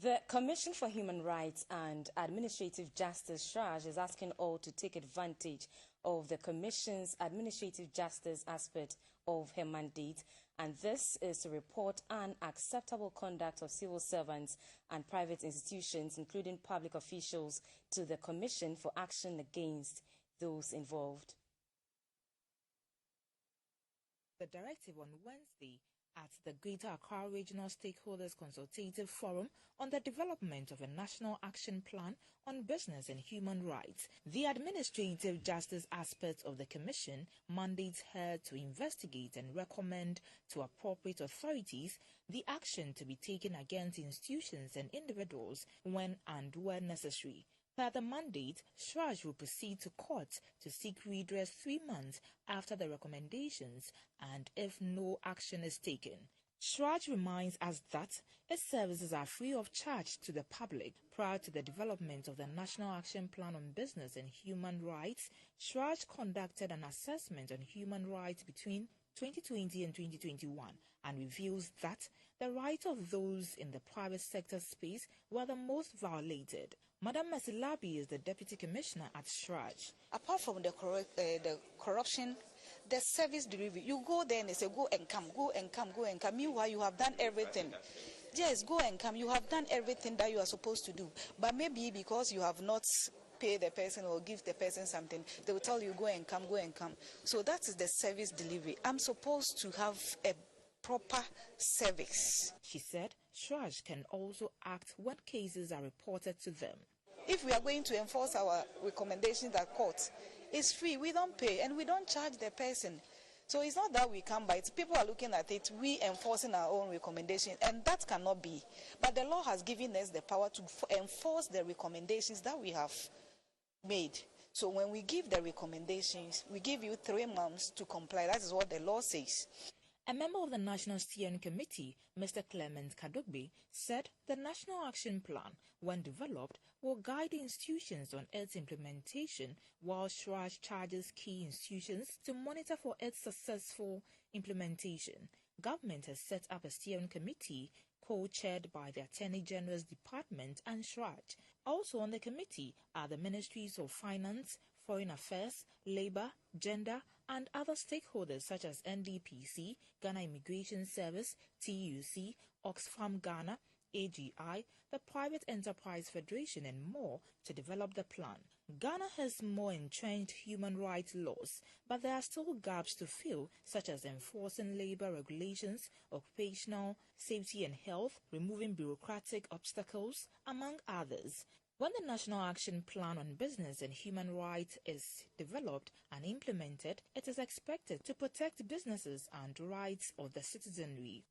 The Commission for Human Rights and Administrative Justice, SHRAJ, is asking all to take advantage of the Commission's administrative justice aspect of her mandate, and this is to report unacceptable conduct of civil servants and private institutions, including public officials, to the Commission for action against those involved. The directive on Wednesday at the Greater Accra Regional Stakeholders Consultative Forum on the development of a National Action Plan on Business and Human Rights. The administrative justice aspect of the Commission mandates her to investigate and recommend to appropriate authorities the action to be taken against institutions and individuals when and where necessary. Per the mandate, SHRAJ will proceed to court to seek redress 3 months after the recommendations and if no action is taken. SHRAJ reminds us that its services are free of charge to the public. Prior to the development of the National Action Plan on Business and Human Rights, SHRAJ conducted an assessment on human rights between 2020 and 2021 and reveals that the rights of those in the private sector space were the most violated. Madam Mesilabi is the Deputy Commissioner at SHRAJ. Apart from the corruption, the service delivery, you go there and they say go and come, go and come, go and come. Meanwhile, you have done everything. Yes, go and come. You have done everything that you are supposed to do. But maybe because you have not pay the person or give the person something, they will tell you go and come, go and come. So that is the service delivery. I'm supposed to have a proper service. She said SHRAJ can also act when cases are reported to them. If we are going to enforce our recommendations at court, it's free, we don't pay and we don't charge the person. So it's not that we come by it. People are looking at it, we enforcing our own recommendation, and that cannot be. But the law has given us the power to enforce the recommendations that we have made. So when we give the recommendations, we give you 3 months to comply. That is what the law says. A member of the National Steering Committee, Mr. Clement Kadogbe, said the National Action Plan, when developed, will guide institutions on its implementation, while SHRAJ charges key institutions to monitor for its successful implementation. Government has set up a steering committee co-chaired by the Attorney General's Department and SHRAJ. Also on the committee are the Ministries of Finance, Foreign Affairs, Labour, Gender and other stakeholders such as NDPC, Ghana Immigration Service, TUC, Oxfam Ghana, AGI, the Private Enterprise Federation and more to develop the plan. Ghana has more entrenched human rights laws, but there are still gaps to fill, such as enforcing labour regulations, occupational safety and health, removing bureaucratic obstacles, among others. When the National Action Plan on Business and Human Rights is developed and implemented, it is expected to protect businesses and rights of the citizenry.